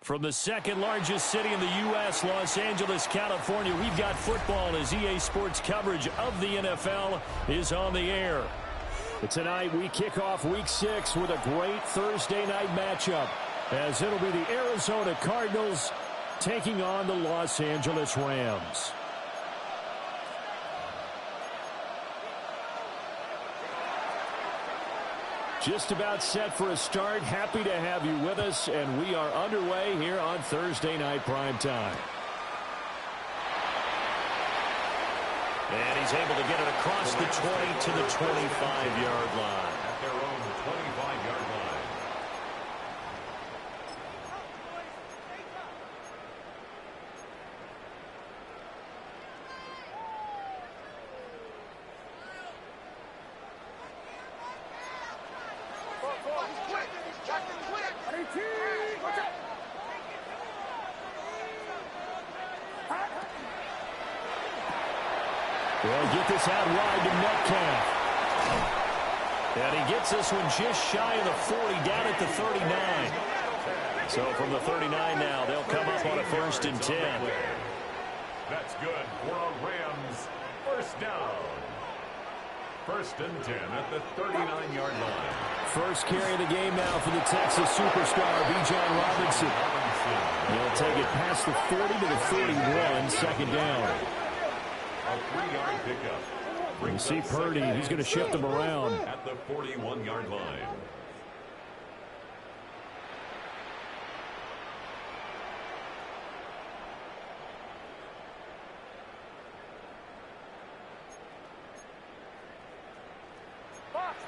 From the second largest city in the U.S., Los Angeles, California, we've got football as EA Sports coverage of the NFL is on the air. Tonight we kick off Week 6 with a great Thursday night matchup, as it'll be the Arizona Cardinals taking on the Los Angeles Rams. Just about set for a start. Happy to have you with us, and we are underway here on Thursday Night Primetime. And he's able to get it across the 20 to the 25-yard line. At their own 25-yard line. They'll get this out wide to Metcalf. And he gets this one just shy of the 40, down at the 39. So from the 39 now, they'll come up on a 1st and 10. That's good for a Rams first down. 1st and 10 at the 39-yard line. First carry of the game now for the Texas superstar, Bijan Robinson. He'll take it past the 40 to the 41, second down. A 3-yard pickup. You see Purdy, he's going to shift them around. At the 41-yard line.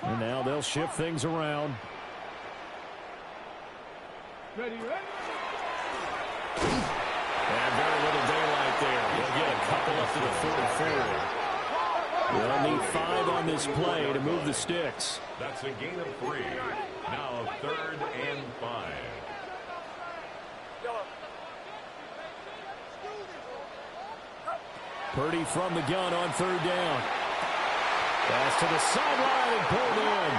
And now they'll shift things around. Ready? And very little daylight there. They'll get a couple up to the 44. They'll need 5 on this play to move the sticks. That's a gain of 3. Now 3rd and 5. Purdy from the gun on 3rd down. Pass to the sideline and pulled in.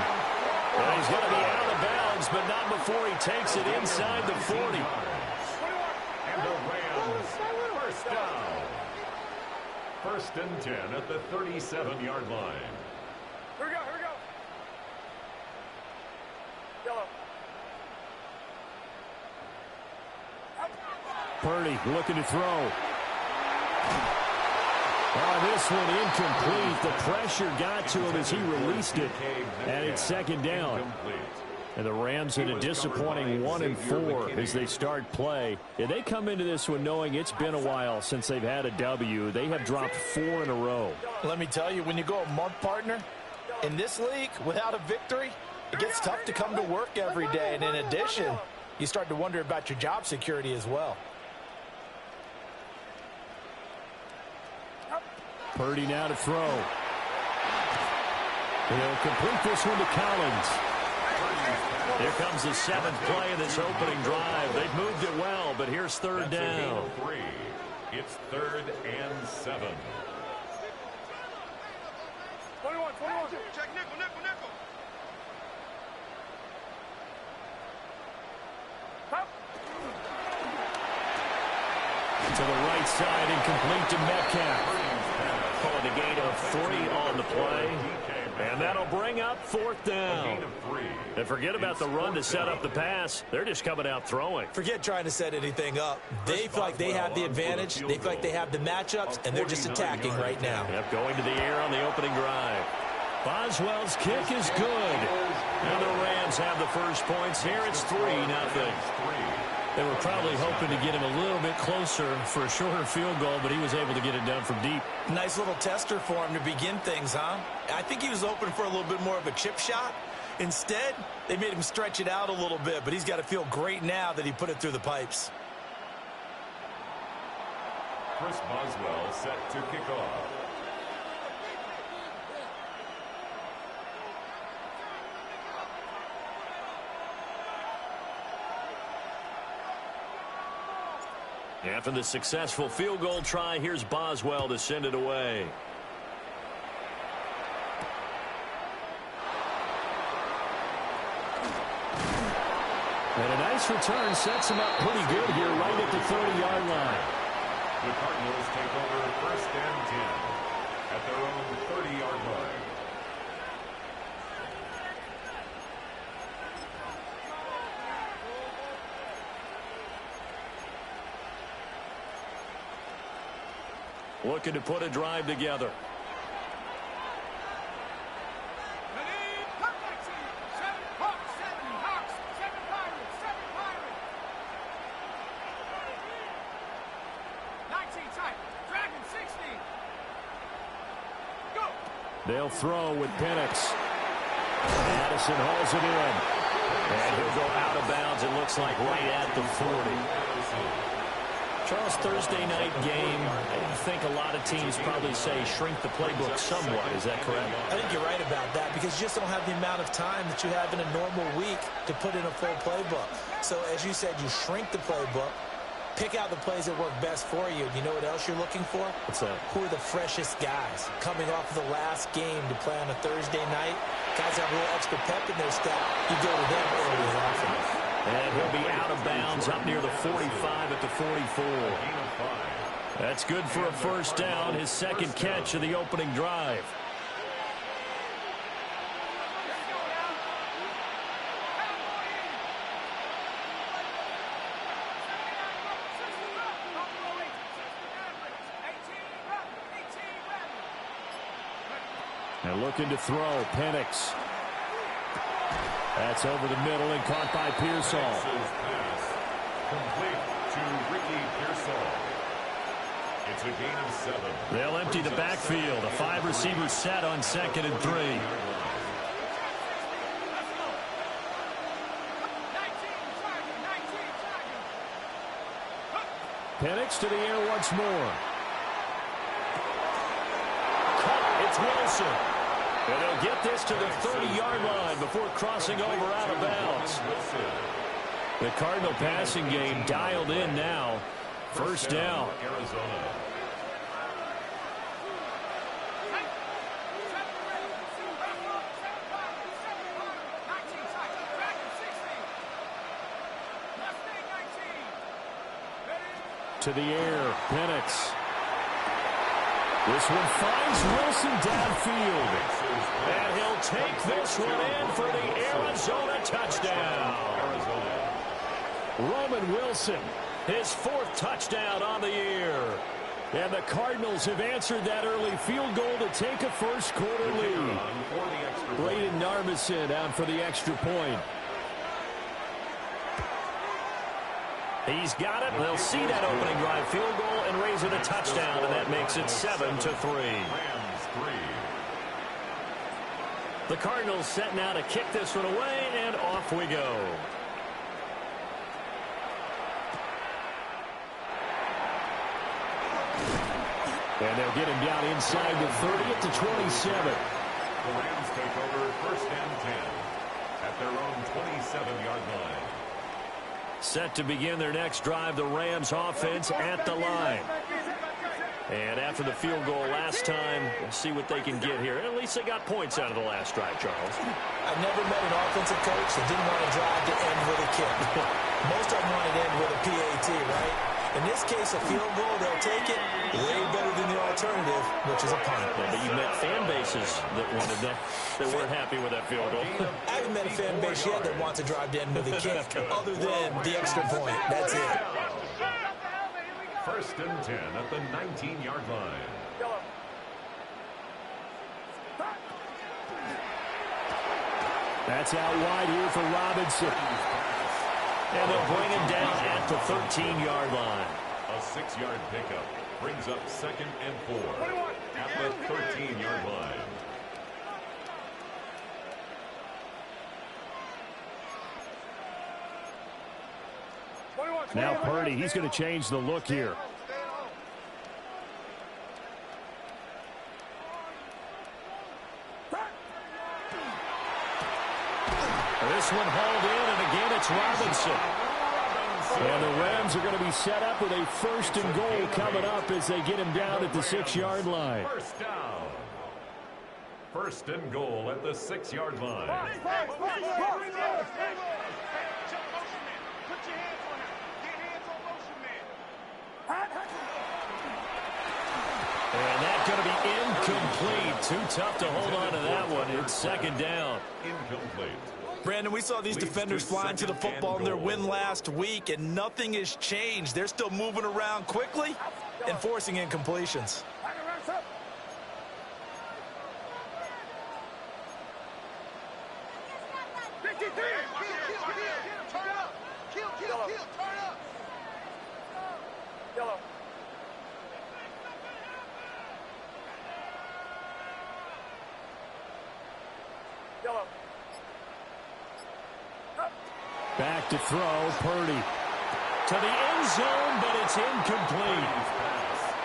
And he's going to be out of bounds, but not before he takes it inside the 40. And the Rams first down. 1st and 10 at the 37-yard line. Here we go. Yellow. Purdy looking to throw. Oh, this one incomplete. The pressure got to him as he released it. And it's 2nd down. And the Rams in a disappointing 1-4 as they start play. Yeah, they come into this one knowing it's been a while since they've had a W. They have dropped 4 in a row. Let me tell you, when you go a month, partner, in this league, without a victory, it gets tough to come to work every day. And in addition, you start to wonder about your job security as well. Purdy now to throw. He'll complete this one to Collins. Here comes the 7th play of this opening drive. They've moved it well, but here's 3rd down. 3. It's 3rd and 7. 21. Check nickel. To the right side and complete to Metcalf. Calling a gain of 3 on the play. And that'll bring up 4th down. And forget about the run to set up the pass. They're just coming out throwing. Forget trying to set anything up. They feel like they have the advantage. They feel like they have the matchups, and they're just attacking right now. Yep, going to the air on the opening drive. Boswell's kick is good. And the Rams have the first points here. It's 3-0. They were probably hoping to get him a little bit closer for a shorter field goal, but he was able to get it done from deep. Nice little tester for him to begin things, huh? I think he was open for a little bit more of a chip shot. Instead, they made him stretch it out a little bit, but he's got to feel great now that he put it through the pipes. Chris Boswell set to kick off. After the successful field goal try, here's Boswell to send it away. And a nice nice return sets him up pretty good here right at the 30-yard line. The Cardinals take over 1st and 10 at their own 30-yard line. Looking to put a drive together. They'll throw with Penix. Addison hauls it in. And he'll go out of bounds, it looks like, right at the 40. Charles, Thursday night game, I think a lot of teams probably say shrink the playbook somewhat. Is that correct? I think you're right about that because you just don't have the amount of time that you have in a normal week to put in a full playbook. So, as you said, you shrink the playbook. Pick out the plays that work best for you. You know what else you're looking for? What's that? Who are the freshest guys coming off of the last game to play on a Thursday night? Guys have a little extra pep in their step. You go to them early and often. And he'll be out of bounds up near the 45 at the 44. That's good for a first down, his second catch of the opening drive. And looking to throw, Penix. That's over the middle and caught by Pearsall. Complete to Ricky Pearsall. It's a gain of 7. They'll empty the backfield. A 5-receiver set on 2nd and 3. Penix to the air once more. It's Wilson. And they'll get this to the 30-yard line before crossing over out of bounds. The Cardinal passing game dialed in now. First down. Arizona. To the air, Penix. This one finds Wilson downfield. And he'll take this one in for the Arizona touchdown. Roman Wilson, his 4th touchdown on the year. And the Cardinals have answered that early field goal to take a first-quarter lead. Braden Narveson out for the extra point. He's got it. They'll see that opening drive field goal and raise it a touchdown, and that makes it 7-3. The Cardinals set now to kick this one away, and off we go. And they'll get him down inside the 30 at the 27. The Rams take over 1st and 10 at their own 27-yard line. Set to begin their next drive, the Rams offense at the line. And after the field goal last time, we'll see what they can get here. At least they got points out of the last drive, Charles. I've never met an offensive coach that didn't want to drive to end with a kick. Most of them want to end with a PAT, right? In this case, a field goal, they'll take it way better than the alternative, which is a punt. Yeah, but you met fan bases that wanted that weren't happy with that field goal. I haven't met a fan base yet that wants to drive to end with a kick, other than the extra point. That's it. 1st and 10 at the 19-yard line. That's out wide here for Robinson. And they'll bring him down at the 13-yard line. A 6-yard pickup brings up 2nd and 4 at the 13-yard line. Now Purdy, he's going to change the look here. This one hauled in, and again it's Robinson. And the Rams are going to be set up with a 1st and goal coming up as they get him down at the 6-yard line. First down. 1st and goal at the 6-yard line. going to be incomplete. Too tough to hold on to that one. It's second down. Incomplete. Brandon, we saw these defenders flying to the football in their win last week, and nothing has changed. They're still moving around quickly and forcing incompletions. Yellow. Yellow. Back to throw, Purdy. To the end zone, but it's incomplete.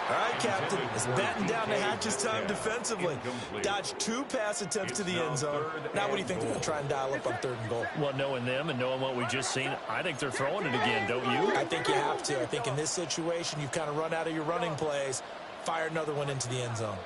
All right, Captain, it's batten down the hatches time defensively. Dodged 2 pass attempts to the end zone. Now what do you think they're going to try and dial up on 3rd and goal? Well, knowing them and knowing what we just seen, I think they're throwing it again, don't you? I think you have to. I think in this situation, you've kind of run out of your running plays. Fire another one into the end zone.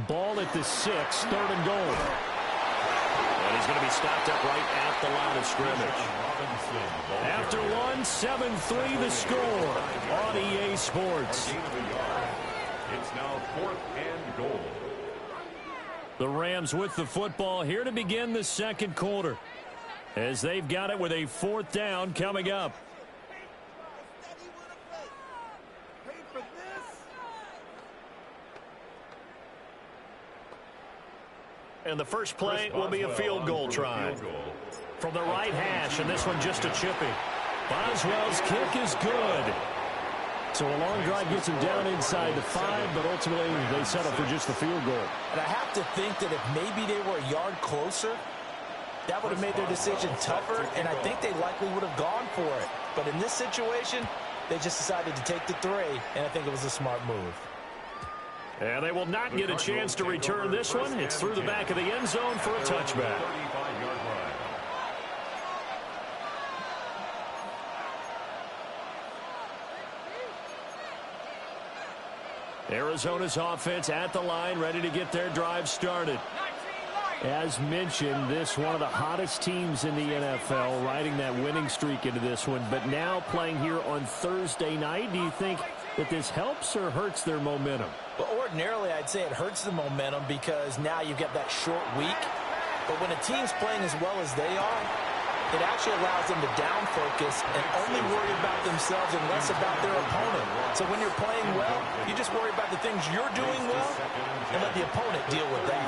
Ball at the 6, 3rd and goal. And he's going to be stopped up right at the line of scrimmage. After one, 7-3 the score on EA Sports. It's now 4th and goal. The Rams with the football here to begin the second quarter, as they've got it with a 4th down coming up. And the first play will be a field goal try from the right hash, and this one just a chippy. Boswell's kick is good. So a long drive gets him down inside the 5, but ultimately they settle for just the field goal. And I have to think that if maybe they were a yard closer, that would have made their decision tougher, and I think they likely would have gone for it. But in this situation, they just decided to take the 3, and I think it was a smart move. And they will not get a chance to return this one. It's through the back of the end zone for a touchback. Arizona's offense at the line, ready to get their drive started. As mentioned, this one of the hottest teams in the NFL, riding that winning streak into this one, but now playing here on Thursday night. Do you think that this helps or hurts their momentum? Well, ordinarily, I'd say it hurts the momentum because now you've got that short week. But when a team's playing as well as they are, it actually allows them to down focus and only worry about themselves and less about their opponent. So when you're playing well, you just worry about the things you're doing well and let the opponent deal with that.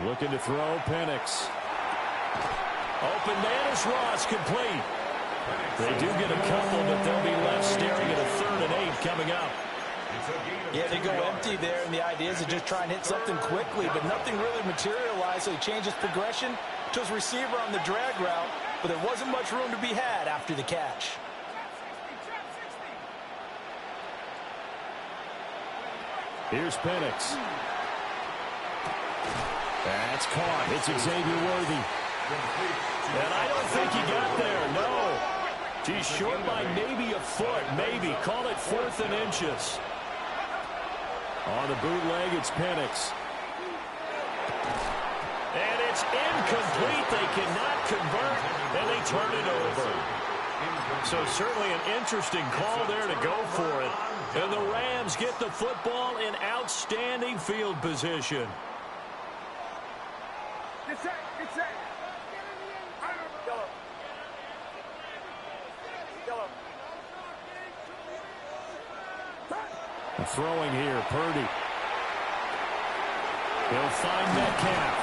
Looking to throw, Penix. Open man is Ross, complete. They do get a couple, but they'll be left staring at a 3rd and 8 coming up. Yeah, they go empty there, and the idea is to just try and hit something quickly, but nothing really materialized, so he changes progression to his receiver on the drag route, but there wasn't much room to be had after the catch. Here's Penix. That's caught. It's Xavier Worthy. And I don't think he got there, no. He's short by maybe a foot, maybe. Call it 4th and inches. On the bootleg, it's Penix. And it's incomplete. They cannot convert, and they turn it over. So certainly an interesting call there to go for it. And the Rams get the football in outstanding field position. Get set. Yellow. Yellow. Throwing here, Purdy. He'll find Metcalf.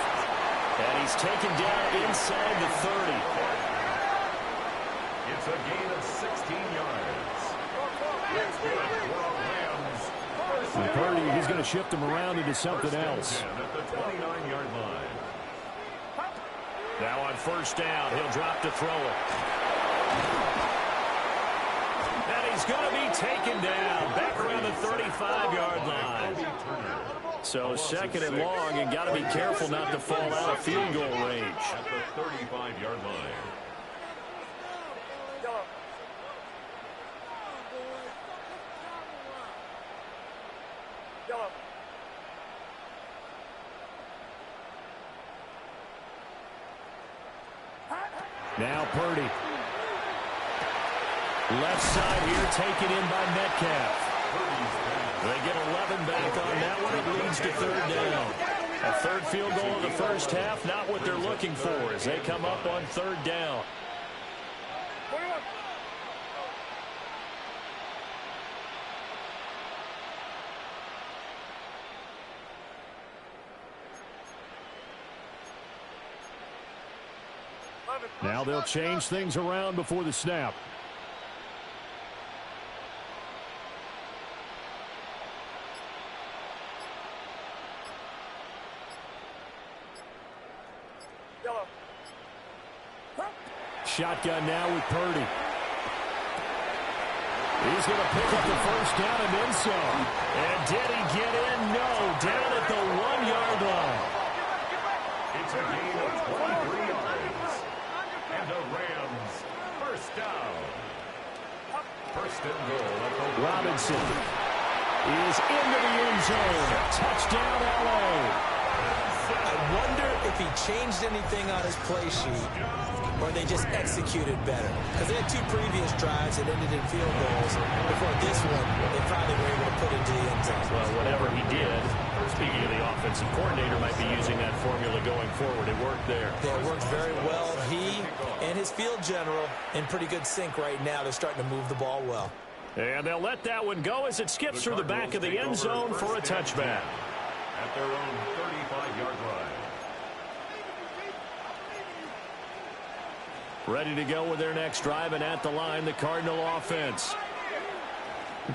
And he's taken down inside the 30. It's a gain of 16 yards. That's good for the Rams. And Purdy, he's going to shift him around into something else. At the 29-yard line. Now on 1st down, he'll drop to throw it. And he's going to be taken down back around the 35-yard line. So second and long, and got to be careful not to fall out of field goal range. At the 35-yard line. Yellow. Yellow. Now Purdy. Left side here, taken in by Metcalf. They get 11 back on that one. It leads to third down. A third field goal in the first half, not what they're looking for as they come up on third down. Now they'll change things around before the snap. Yellow. Shotgun now with Purdy. He's going to pick up the first down and then some. And did he get in? No. Down at the 1-yard line. It's a gain of 23 yards. And the Rams first down. First and goal at the Robinson is into the end zone. Touchdown, L.A. I wonder if he changed anything on his play sheet or they just executed better. Because they had two previous drives that ended in field goals. Before this one, they finally were able to put into the end zone. Well, whatever he did, speaking of the offensive coordinator, might be using that formula going forward. It worked there. Yeah, it worked very well. He and his field general in pretty good sync right now. They're starting to move the ball well. And they'll let that one go as it skips through the back of the end zone for a touchback. At their own 35-yard line. Ready to go with their next drive, and at the line, the Cardinal offense.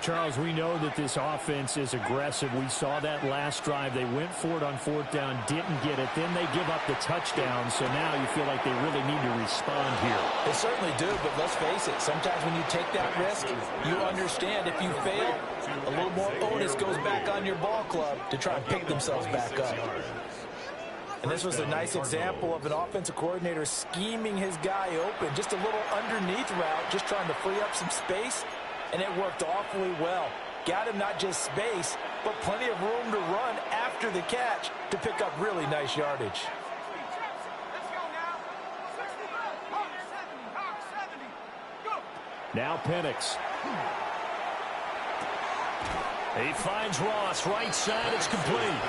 Charles, we know that this offense is aggressive. We saw that last drive. They went for it on fourth down, didn't get it. Then they give up the touchdown, so now you feel like they really need to respond here. They certainly do, but let's face it. Sometimes when you take that risk, you understand if you fail, a little more onus goes back on your ball club to try and pick themselves back up. And this was a nice example of an offensive coordinator scheming his guy open. Just a little underneath route, just trying to free up some space, and it worked awfully well. Got him not just space, but plenty of room to run after the catch to pick up really nice yardage. Now Penix. He finds Ross, right side, it's complete.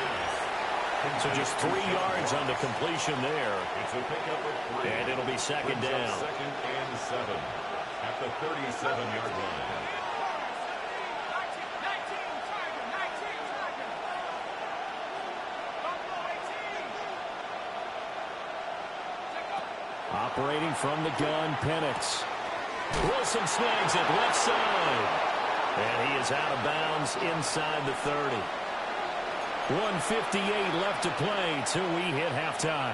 So just 3 yards on the completion there. It's a pickup of 3. And it'll be second down. Second and 7 at the 37-yard line. Operating from the gun, Penix. Wilson snags it left side. And he is out of bounds inside the 30. 1:58 left to play till we hit halftime.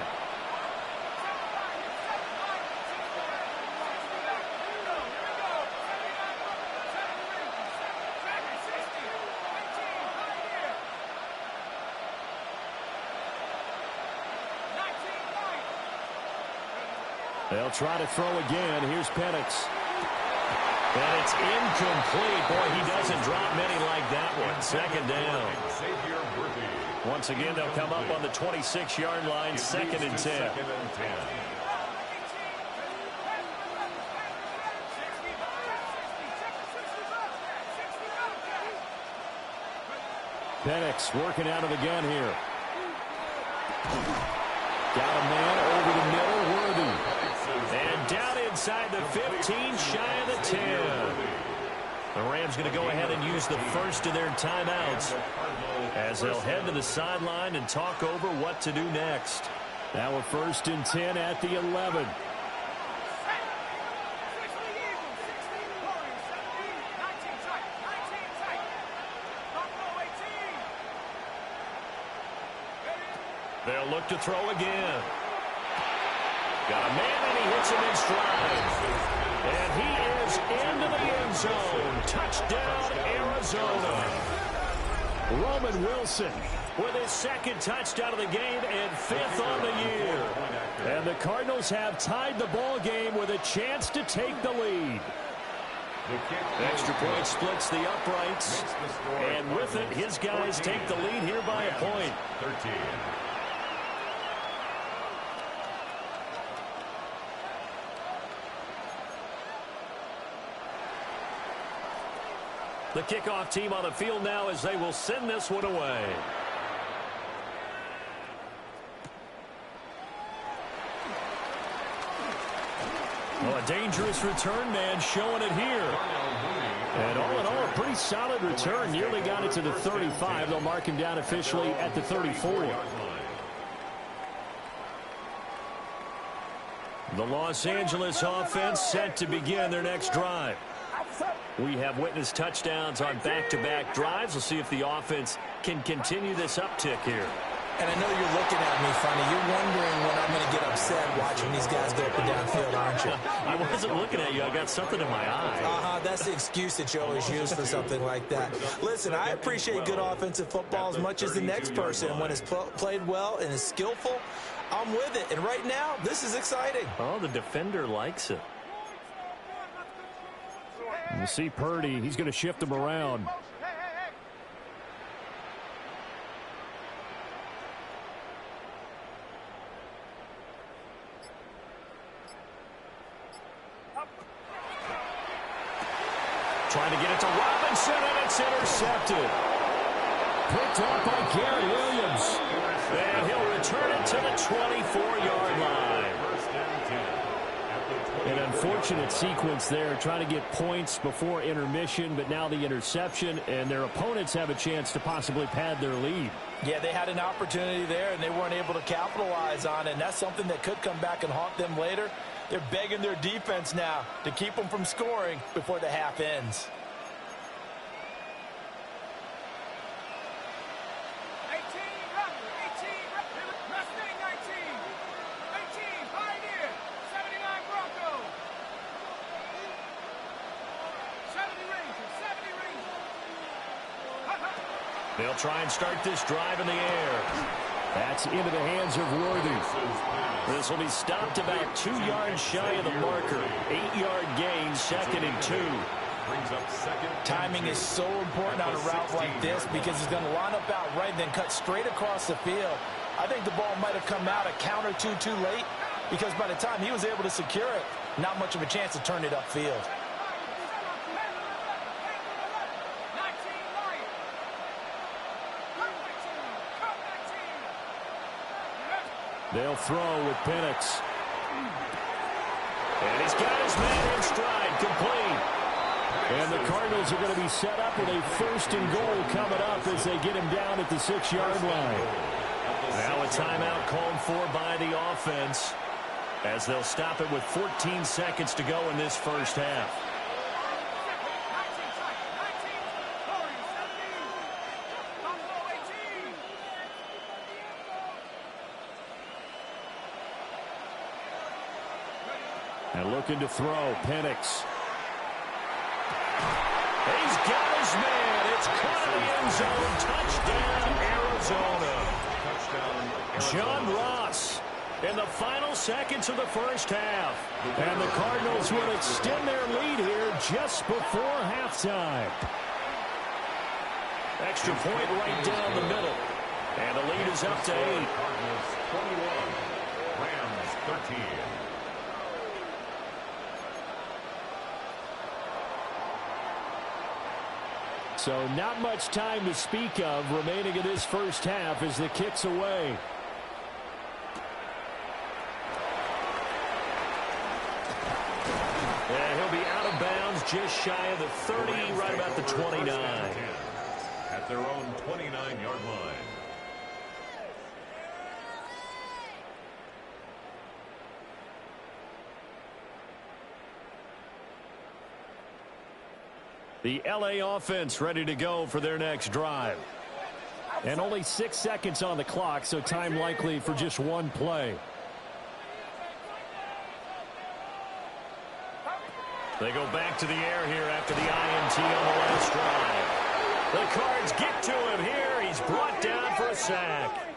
They'll try to throw again. Here's Penix. And it's incomplete. Boy, he doesn't drop many like that one. Second down. Once again, they'll come up on the 26-yard line, second and 10. Penix working out of the gun here. Got a man over the middle, Worthy. And down inside the 15, shy of the 10. The Rams going to go ahead and use the first of their timeouts as they'll head to the sideline and talk over what to do next. Now a 1st and 10 at the 11. They'll look to throw again. Got a man, and he hits him in stride. And he is into the end zone. Touchdown, Arizona. Roman Wilson with his second touchdown of the game and 5th on the year. And the Cardinals have tied the ball game with a chance to take the lead. Extra point splits the uprights. And with it, his guys take the lead here by a point. 13. The kickoff team on the field now as they will send this one away. Well, a dangerous return man showing it here. And all in all, a pretty solid return. Nearly got it to the 35. They'll mark him down officially at the 34. The Los Angeles offense set to begin their next drive. We have witnessed touchdowns on back-to-back drives. We'll see if the offense can continue this uptick here. And I know you're looking at me funny. You're wondering when I'm going to get upset watching these guys go up and down field, aren't you? I wasn't looking at you. I got something in my eye. That's the excuse that you always use for something like that. Listen, I appreciate good offensive football as much as the next person. When it's played well and is skillful, I'm with it. And right now, this is exciting. Oh, the defender likes it. You see Purdy. He's going to shift him around. Trying to get it to Robinson, and it's intercepted. Picked up by Garrett Williams. And he'll return it to the 24-yard line. An unfortunate sequence there, trying to get points before intermission, but now the interception, and their opponents have a chance to possibly pad their lead. Yeah, they had an opportunity there, and they weren't able to capitalize on it, and that's something that could come back and haunt them later. They're begging their defense now to keep them from scoring before the half ends. They'll try and start this drive in the air. That's into the hands of Worthy. This will be stopped about 2 yards shy of the marker. 8-yard gain, 2nd and 2. Timing is so important on a route like this because he's going to line up out right and then cut straight across the field. I think the ball might have come out a count or two too late because by the time he was able to secure it, not much of a chance to turn it upfield. They'll throw with Penix. And he's got his man in stride, complete. And the Cardinals are going to be set up with a 1st and goal coming up as they get him down at the 6-yard line. Now a timeout called for by the offense as they'll stop it with 14 seconds to go in this first half. And looking to throw, Penix. He's got his man. It's caught in the end zone. Touchdown, Arizona. John Ross in the final seconds of the first half. And the Cardinals will extend their lead here just before halftime. Extra point right down the middle. And the lead is up to 8. Cardinals 21, Rams 13. So not much time to speak of remaining in this first half as the kick's away. And he'll be out of bounds just shy of the 30, right about the 29. At their own 29-yard line. The LA offense ready to go for their next drive. And only 6 seconds on the clock, so time likely for just one play. They go back to the air here after the INT on the last drive. The Cards get to him here. He's brought down for a sack.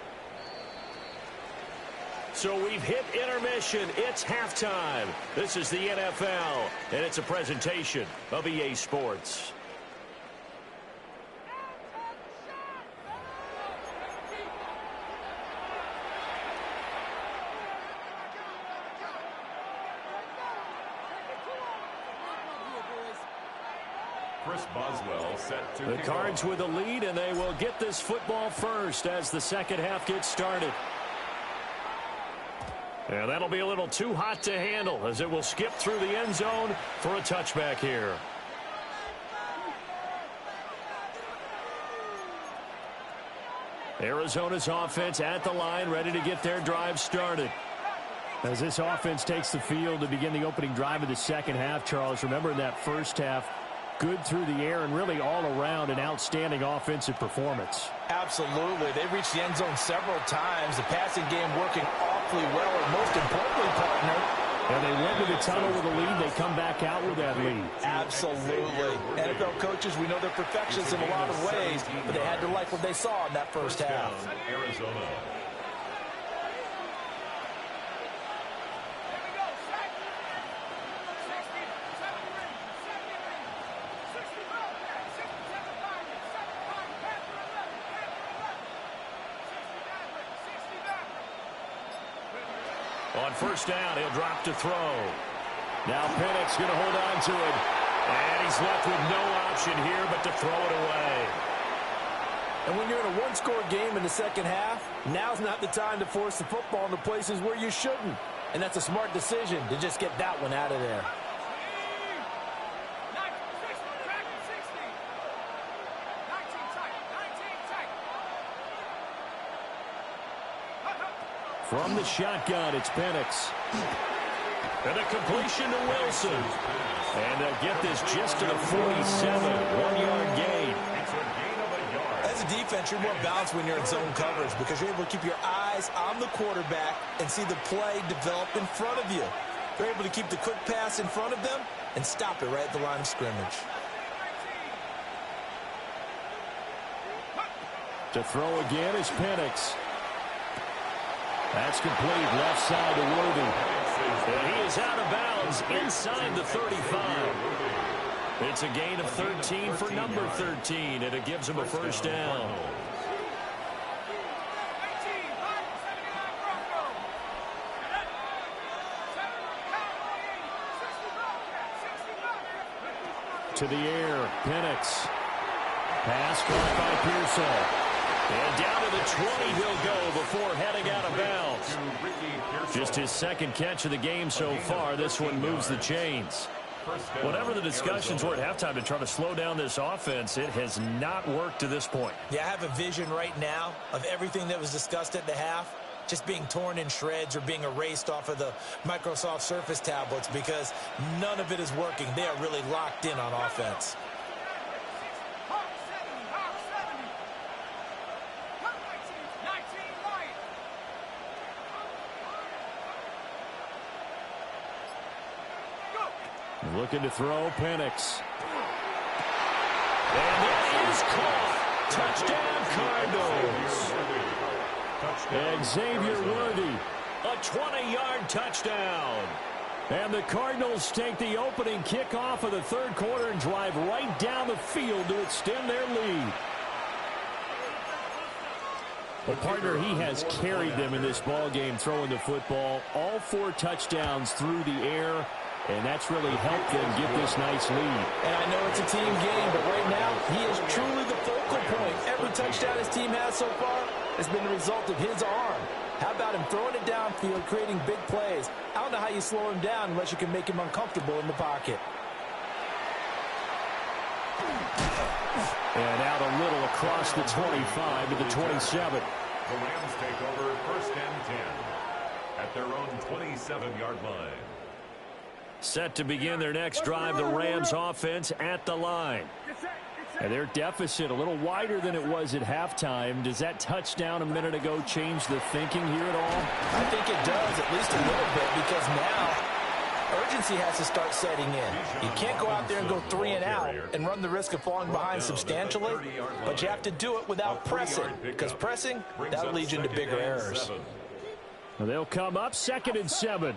So we've hit intermission. It's halftime. This is the NFL, and it's a presentation of EA Sports. Chris Boswell set to The Cards with a lead, and they will get this football first as the second half gets started. And that'll be a little too hot to handle as it will skip through the end zone for a touchback here. Arizona's offense at the line, ready to get their drive started. As this offense takes the field to begin the opening drive of the second half, Charles, remember in that first half, good through the air and really all around an outstanding offensive performance. Absolutely. They reached the end zone several times. The passing game working awfully well, and most importantly, partner. And they went to the tunnel with a lead. They come back out with that lead. Absolutely. NFL coaches, we know they're perfectionists in a lot of ways, but they had to like what they saw in that first half. Arizona. On first down, he'll drop to throw. Now Penix going to hold on to it. And he's left with no option here but to throw it away. And when you're in a one-score game in the second half, now's not the time to force the football into places where you shouldn't. And that's a smart decision to just get that one out of there. From the shotgun, it's Penix. And a completion to Wilson. And they'll get this just to the 47. 1-yard gain. As a defense, you're more balanced when you're in zone coverage because you're able to keep your eyes on the quarterback and see the play develop in front of you. You're able to keep the quick pass in front of them and stop it right at the line of scrimmage. To throw again is Penix. That's complete, left side to Worthy. And he is out of bounds inside the 35. It's a gain of 13 for number 13, and it gives him a first down. To the air, Penix. Pass caught by Pearsall. And down to the 20 he'll go before heading out of bounds. Just his second catch of the game so far. This one moves the chains. Whatever the discussions were at halftime to try to slow down this offense, it has not worked to this point. Yeah, I have a vision right now of everything that was discussed at the half just being torn in shreds or being erased off of the Microsoft Surface tablets because none of it is working. They are really locked in on offense. Looking to throw, Penix. And that is caught. Touchdown, Cardinals. And Xavier Worthy, a 20-yard touchdown. And the Cardinals take the opening kickoff of the third quarter and drive right down the field to extend their lead. Well, partner, he has carried them in this ball game throwing the football. All 4 touchdowns through the air. And that's really helped them get this nice lead. And I know it's a team game, but right now, he is truly the focal point. Every touchdown his team has so far has been the result of his arm. How about him throwing it downfield, creating big plays? I don't know how you slow him down unless you can make him uncomfortable in the pocket. And out a little across the 25 to the 27. The Rams take over first and 10 at their own 27-yard line. Set to begin their next drive, the Rams offense at the line. And their deficit a little wider than it was at halftime. Does that touchdown a minute ago change the thinking here at all? I think it does, at least a little bit, because now urgency has to start setting in. You can't go out there and go 3 and out and run the risk of falling behind substantially, but you have to do it without pressing, because pressing, that'll lead you into bigger errors. Well, they'll come up 2nd and 7.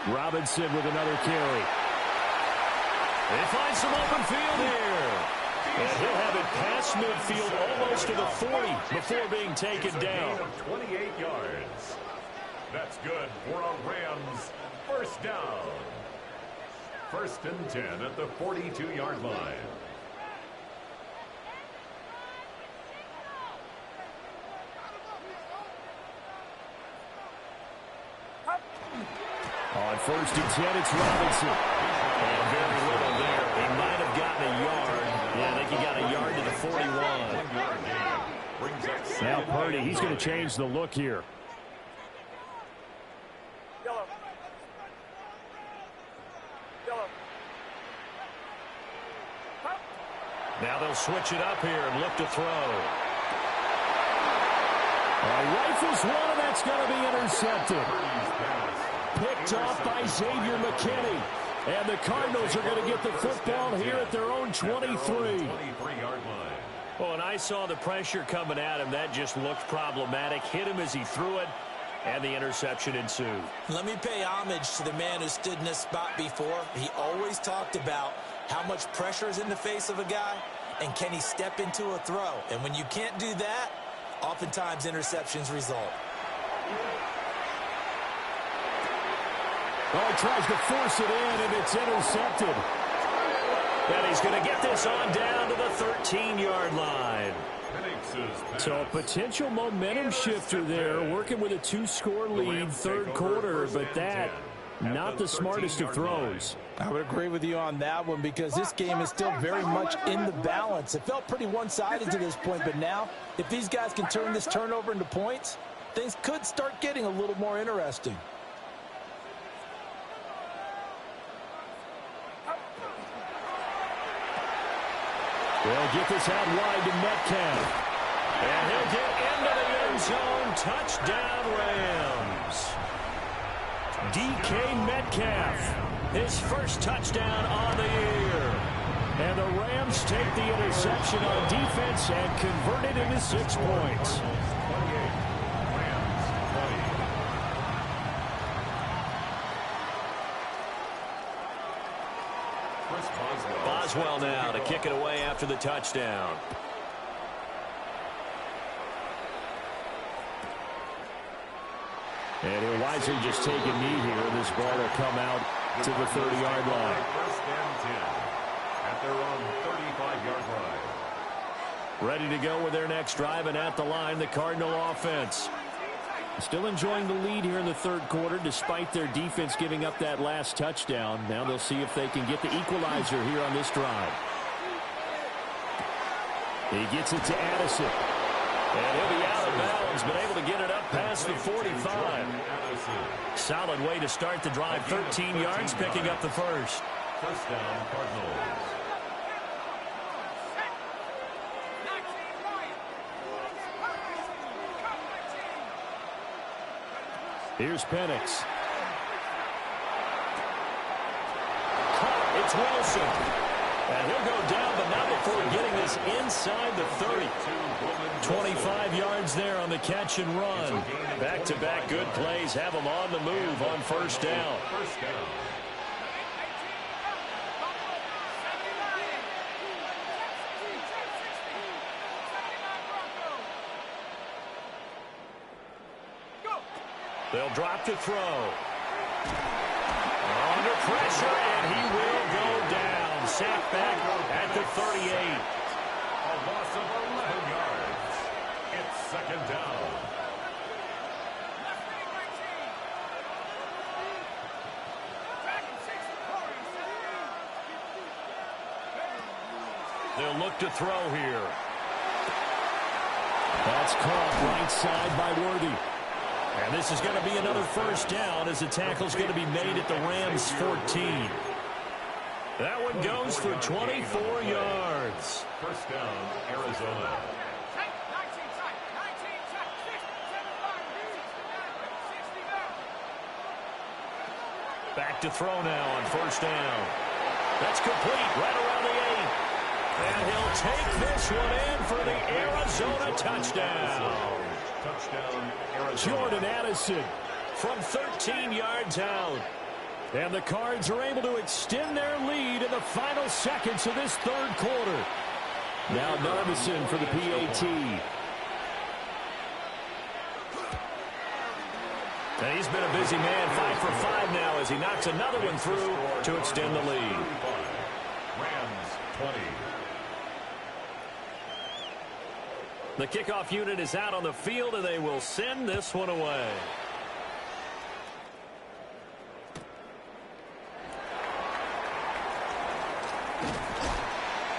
Robinson with another carry. They find some open field here. And he'll have it past midfield almost to the 40 before being taken down. 28 yards. That's good for a Rams first down. 1st and 10 at the 42-yard line. On 1st and 10, it's Robinson. And very little there. He might have gotten a yard. Yeah, I think he got a yard to the 41. Now Purdy, he's going to change the look here. Yellow. Yellow. Now they'll switch it up here and look to throw. Rifles one, and that's going to be intercepted. Picked off by Xavier McKinney. And the Cardinals are going to get the football here at their own 23. 23-yard line. Well, and I saw the pressure coming at him. That just looked problematic. Hit him as he threw it, and the interception ensued. Let me pay homage to the man who stood in this spot before. He always talked about how much pressure is in the face of a guy, and can he step into a throw. And when you can't do that, oftentimes interceptions result. Oh, he tries to force it in, and it's intercepted. And he's going to get this on down to the 13-yard line. So a potential momentum shifter there, working with a 2-score lead, 3rd quarter, but that, not the smartest of throws. I would agree with you on that one, because this game is still very much in the balance. It felt pretty one-sided to this point, but now, if these guys can turn this turnover into points, things could start getting a little more interesting. They'll get this out wide to Metcalf. And he'll get into the end zone. Touchdown, Rams. DK Metcalf, his first touchdown on the year. And the Rams take the interception on defense and convert it into 6 points. Boswell now to kick it away after the touchdown. And he'll wisely just take a knee here. This ball will come out to the 30-yard line. 1st and 10 at their own 35-yard line. Ready to go with their next drive, and at the line, the Cardinal offense. Still enjoying the lead here in the 3rd quarter, despite their defense giving up that last touchdown. Now they'll see if they can get the equalizer here on this drive. He gets it to Addison. And he'll be out of bounds, but able to get it up past the 45. Solid way to start the drive. 13 yards, picking up the first. 1st down, Cardinals. Here's Penix. It's Wilson. And he'll go down, but not before getting this inside the 30. 25 yards there on the catch and run. Back-to-back good plays have them on the move on 1st down. They'll drop to throw. Under pressure, and he will go down. Sacked back at the 38. A loss of 11 yards. It's 2nd down. They'll look to throw here. That's caught right side by Worthy. And this is going to be another 1st down as the tackle's going to be made at the Rams' 14. That one goes for 24 yards. 1st down, Arizona. Back to throw now on first down. That's complete right around the 8. And he'll take this one in for the Arizona touchdown. Touchdown, Arizona. Jordan Addison from 13 yards out. And the Cards are able to extend their lead in the final seconds of this third quarter. Now Narbison for the PAT. And he's been a busy man, 5 for 5 now as he knocks another one through to extend the lead. Rams 20. The kickoff unit is out on the field, and they will send this one away.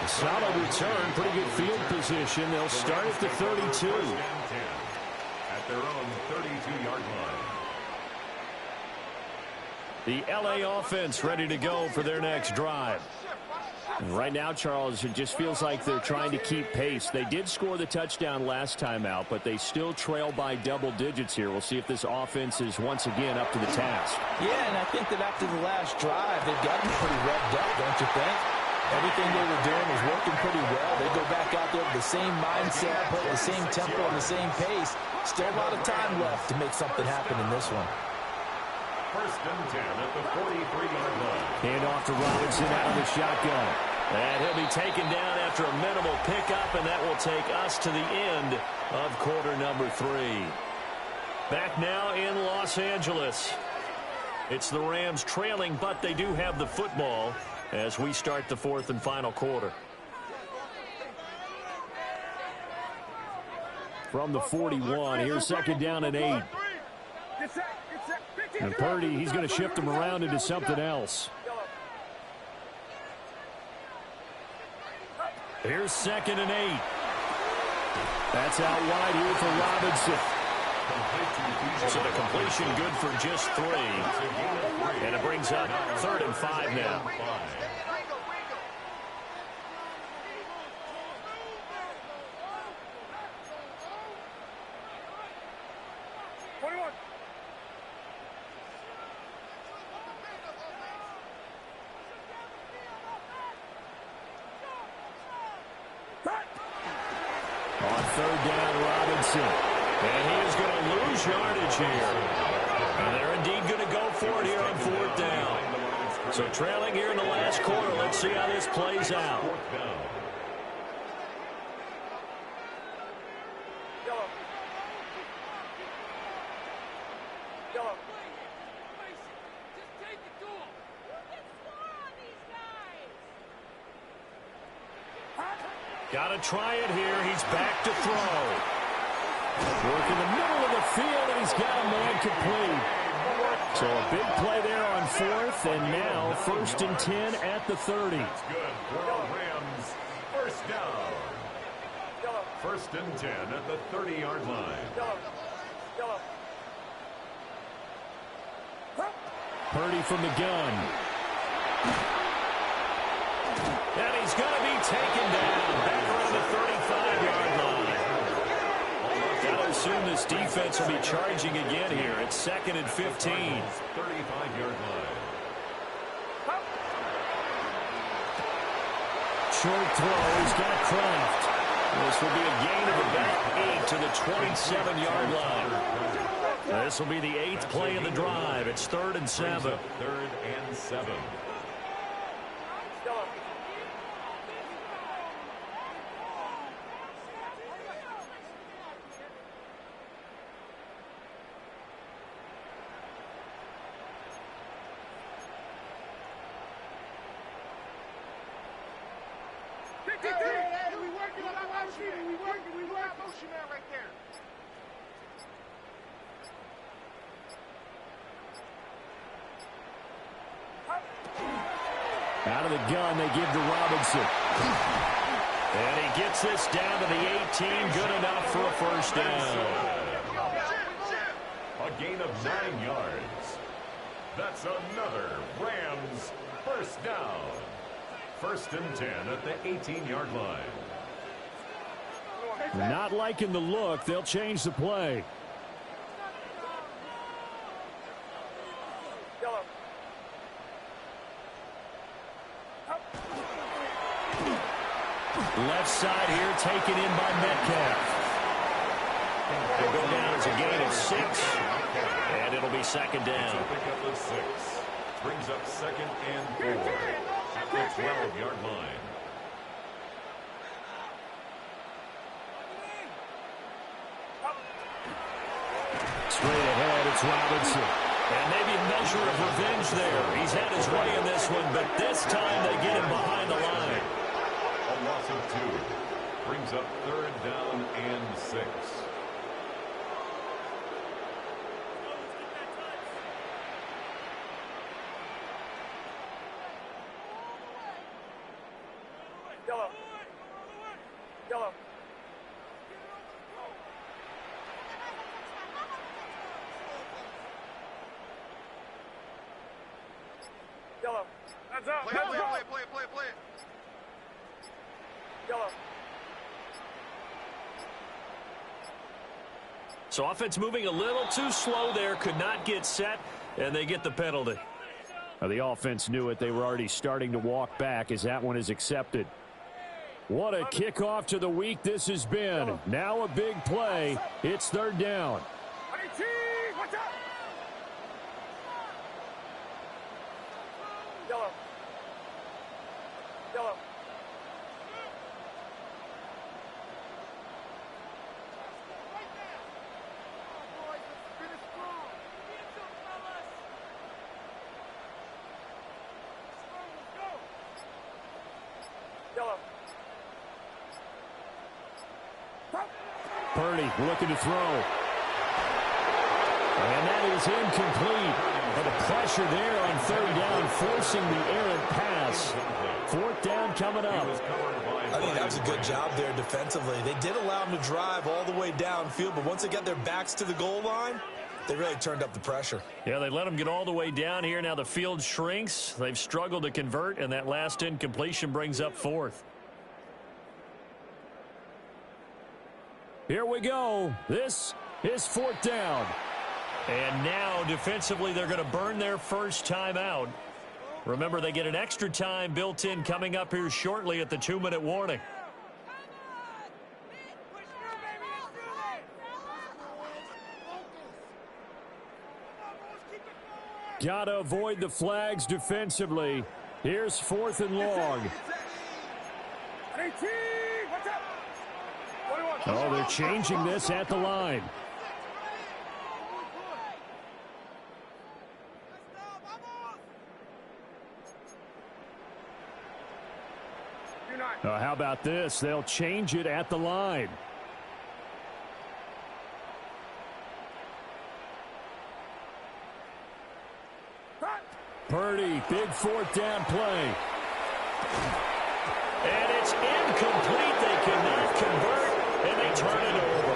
Solid return, pretty good field position. They'll start at the 32. At their own 32-yard line. The LA offense ready to go for their next drive. Right now, Charles, it just feels like they're trying to keep pace. They did score the touchdown last time out, but they still trail by double digits here. We'll see if this offense is once again up to the task. Yeah, and I think that after the last drive, they've gotten pretty revved up, don't you think? Everything they were doing was working pretty well. They go back out there with the same mindset, put the same tempo and the same pace. Still a lot of time left to make something happen in this one. First and 10 at the 43-yard line. Hand off to Robinson out of the shotgun. And he'll be taken down after a minimal pickup, and that will take us to the end of quarter number 3. Back now in Los Angeles. It's the Rams trailing, but they do have the football as we start the fourth and final quarter. From the 41, here's second down and 8. And Purdy, he's going to shift him around into something else. Here's second and 8. That's out wide here for Robinson. So the completion good for just 3. And it brings up third and 5 now. On third down, Robinson. And he is going to lose yardage here. And they're indeed going to go for it here on fourth down. So trailing here in the last quarter. Let's see how this plays out. Got to try it here. He's back to throw. Work in the middle of the field, and he's got a man complete. So a big play there on fourth, and now first and 10 at the 30. That's good for the Rams. First down. First and 10 at the 30-yard line. Purdy from the gun. And he's going to be taken down back around the 35-yard line. Got to assume this defense will be charging again here. It's second and 15. 35-yard line. Short throw. He's got Kraft. This will be a gain of about 8 to the 27-yard line. This will be the 8th play of the drive. It's third and 7. Third and 7. Hey, we working on our motion. We working motion man right there. Out of the gun, they give to Robinson. And he gets this down to the 18. Good enough for a first down. A gain of 9 yards. That's another Rams first down. First and 10 at the 18-yard line. Not liking the look. They'll change the play. Left side here taken in by Metcalf. It'll go down as a gain of 6, and it'll be second down. Pick up the 6. Brings up second and 4 at the 12-yard line. Straight ahead, it's Robinson. And maybe a measure of revenge there. He's had his way in this one, but this time they get him behind the line. A loss of 2. Brings up third down and 6. Yellow. Yellow. Yellow. Hands up. Play it. Yellow. So offense moving a little too slow there, could not get set, and they get the penalty. The offense knew it. They were already starting to walk back as that one is accepted. What a kickoff to the week this has been. Now a big play. It's third down. Watch out. Yellow. Yellow. Purdy looking to throw. And that is incomplete. But the pressure there on third down, forcing the errant pass. Fourth down coming up. I think that was a good job there defensively. They did allow them to drive all the way downfield, but once they got their backs to the goal line, they really turned up the pressure. Yeah, they let them get all the way down here. Now the field shrinks. They've struggled to convert, and that last incompletion brings up fourth. Here we go. This is fourth down. And now defensively they're going to burn their first time out. Remember, they get an extra time built in coming up here shortly at the 2-minute warning. Got to avoid the flags defensively. Here's fourth and long. Oh, they're changing this at the line. How about this? They'll change it at the line. Purdy, big fourth down play. And it's incomplete. They cannot convert, and they turn it over.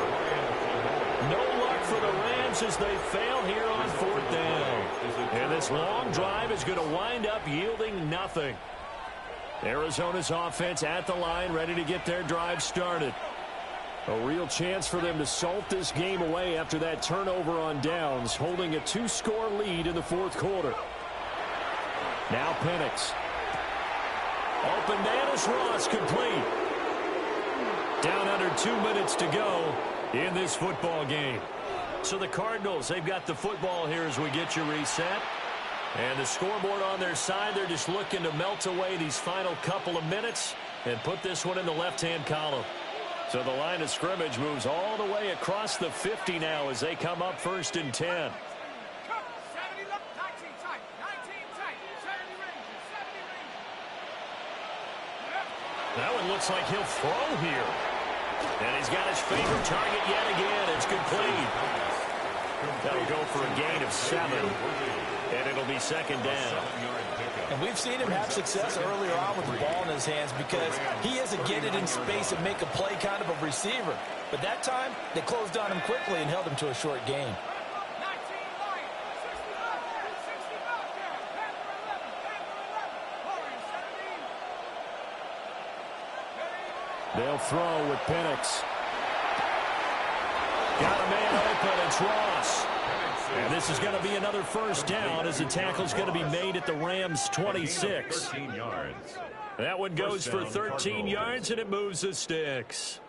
No luck for the Rams as they fail here on fourth down. And this long drive is going to wind up yielding nothing. Arizona's offense at the line, ready to get their drive started. A real chance for them to salt this game away after that turnover on downs, holding a 2-score lead in the fourth quarter. Now Penix. Open man is Ross, complete. Down under 2 minutes to go in this football game. So the Cardinals, they've got the football here as we get you reset. And the scoreboard on their side, they're just looking to melt away these final couple of minutes and put this one in the left-hand column. So the line of scrimmage moves all the way across the 50 now as they come up first and 10. That one looks like he'll throw here. And he's got his favorite target yet again. It's complete. That'll go for a gain of 7. And it'll be second down. And we've seen him have success earlier on with the ball in his hands because he is a get it in space and make a play kind of a receiver. But that time, they closed on him quickly and held him to a short gain. They'll throw with Penix. Got a man open. It's Ross. And this is going to be another first down as the tackle's going to be made at the Rams' 26. 13 yards. That one goes for 13 yards, and it moves the sticks.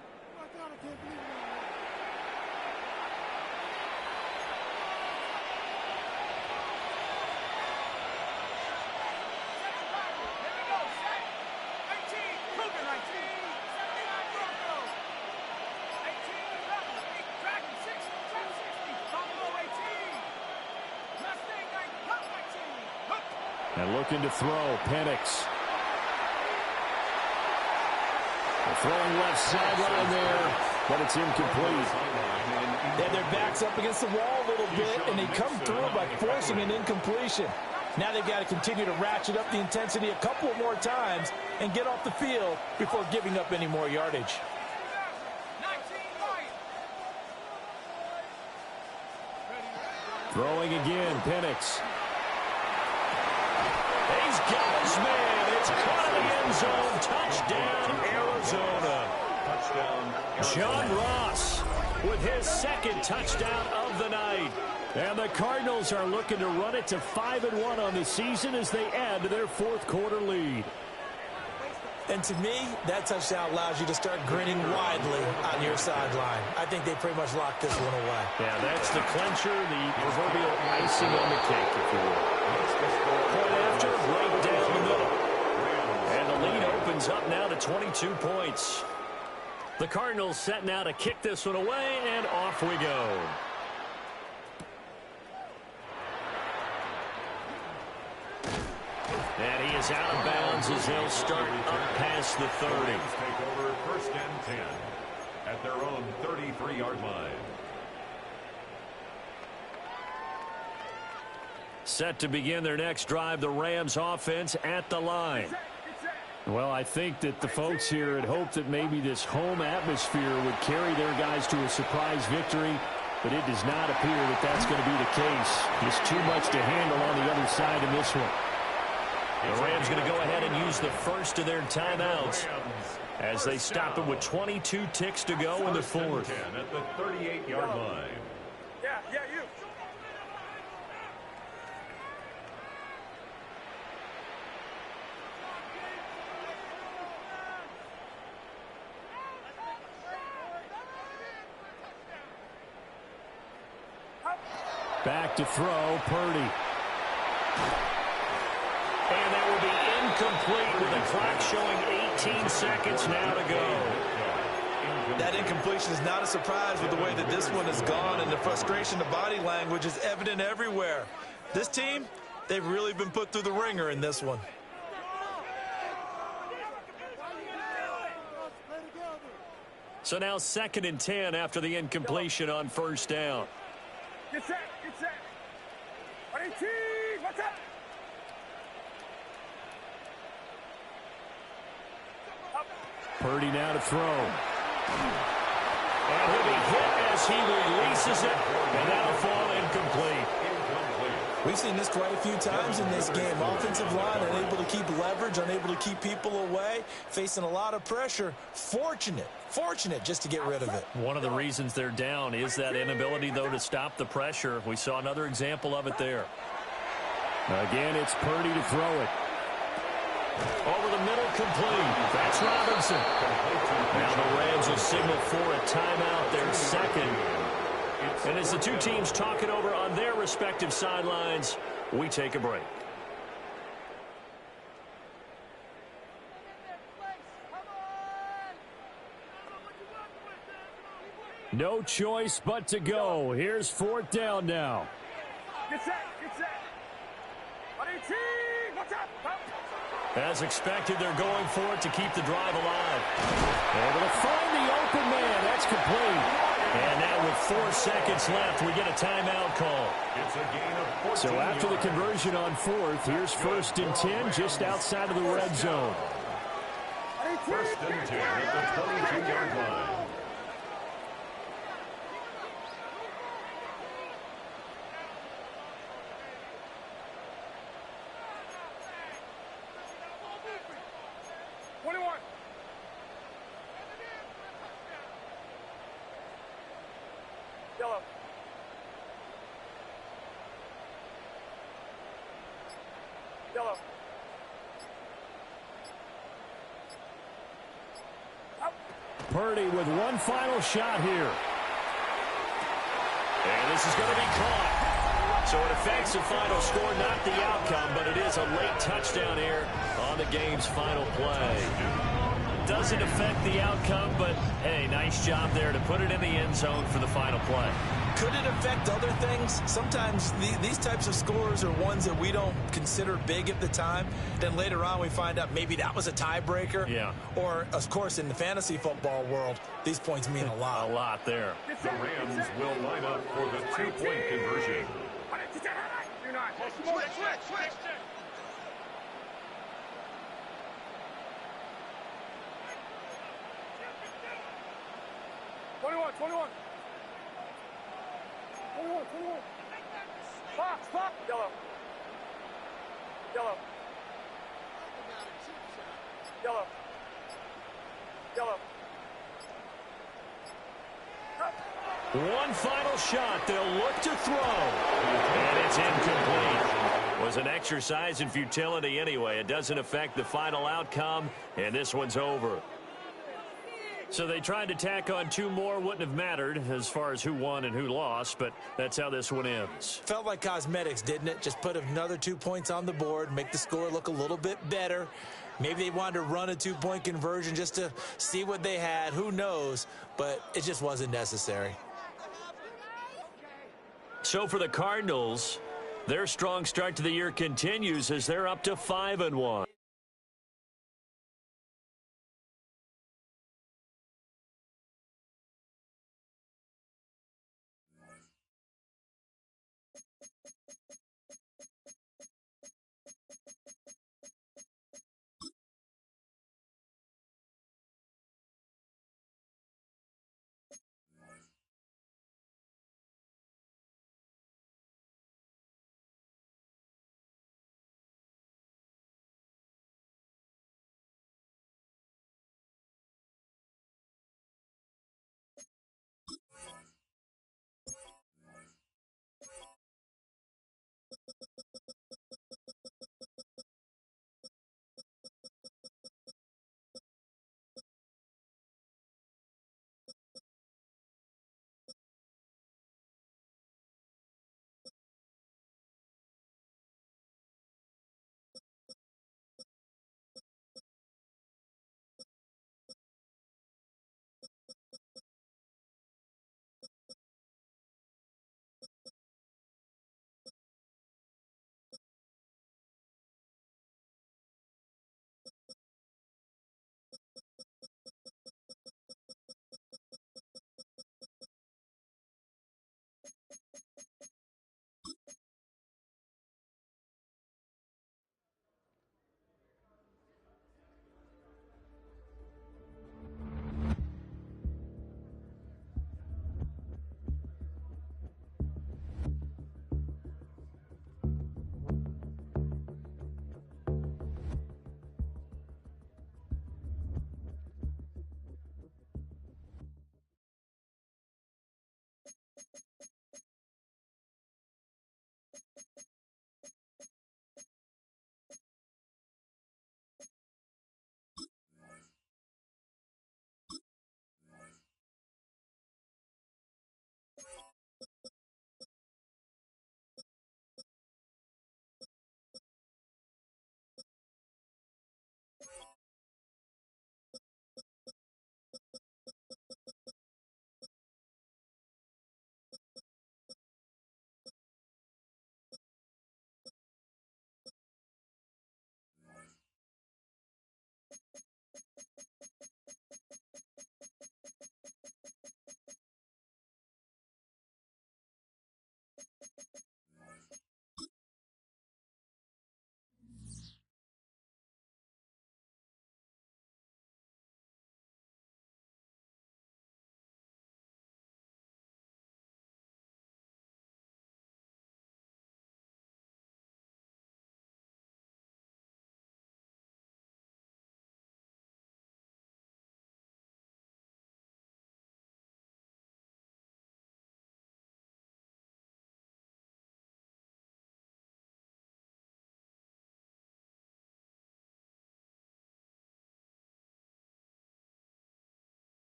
And looking to throw, Penix. Throwing left sideline there, but it's incomplete. They had their backs up against the wall a little bit, and they come through by forcing an incompletion. Now they've got to continue to ratchet up the intensity a couple more times and get off the field before giving up any more yardage. Throwing again, Penix. He's got his man. It's caught in the end zone. Touchdown, Arizona. John Ross with his second touchdown of the night. And the Cardinals are looking to run it to 5-1 on the season as they add to their fourth quarter lead. And to me, that touchdown allows you to start grinning widely on your sideline. I think they pretty much locked this one away. Yeah, that's the clincher, the proverbial icing on the cake, if you will. Point after, right down the middle. And the lead opens up now to 22 points. The Cardinals set now to kick this one away, and off we go. And he is out of bounds as they'll start up past the 30. Take over first and 10 at their own 33-yard line. Set to begin their next drive, the Rams offense at the line. Well, I think that the folks here had hoped that maybe this home atmosphere would carry their guys to a surprise victory, but it does not appear that that's going to be the case. Just too much to handle on the other side in this one. The Rams going to go ahead and use the first of their timeouts as they stop it with 22 ticks to go in the fourth. At the 38-yard line. Yeah, you. Back to throw, Purdy. And that will be incomplete with the clock showing 18 seconds now to go. That incompletion is not a surprise with the way that this one has gone, and the frustration, the body language is evident everywhere. This team, they've really been put through the ringer in this one. So now 2nd and 10 after the incompletion on first down. Get set. 18, what's up? Purdy now to throw. And he'll be hit as he releases it, and that'll fall incomplete. We've seen this quite a few times in this game. Offensive line unable to keep leverage, unable to keep people away, facing a lot of pressure. Fortunate just to get rid of it. One of the reasons they're down is that inability, though, to stop the pressure. We saw another example of it there. Again, it's Purdy to throw it. Over the middle, complete. That's Robinson. Now the Rams will signal for a timeout, their second. And as the two teams talk it over on their respective sidelines, we take a break. No choice but to go. Here's 4th down now. Get set. 18, what's up? As expected, they're going for it to keep the drive alive. Able to find the open man. That's complete. And now with 4 seconds left, we get a timeout call. It's a gain of 14 So after the yards. conversion on 4th, here's 1st and 10 just outside of the red zone. First and 10 at the 22-yard line. Yellow. Purdy with one final shot here. And this is going to be caught. So it affects the final score, not the outcome, but it is a late touchdown here on the game's final play. Doesn't affect the outcome, but, hey, nice job there to put it in the end zone for the final play. Could it affect other things? Sometimes these types of scores are ones that we don't consider big at the time. Then later on we find out maybe that was a tiebreaker. Yeah. Or, of course, in the fantasy football world, these points mean a lot. A lot there. The Rams will line up for the two-point conversion. You're not. Switch. 21. Box. Yellow. One final shot. They'll look to throw. And it's incomplete. Was an exercise in futility anyway. It doesn't affect the final outcome, and this one's over. So they tried to tack on two more. Wouldn't have mattered as far as who won and who lost, but that's how this one ends. Felt like cosmetics, didn't it? Just put another 2 points on the board, make the score look a little bit better. Maybe they wanted to run a two-point conversion just to see what they had. Who knows? But it just wasn't necessary. So for the Cardinals, their strong start to the year continues as they're up to 5-1.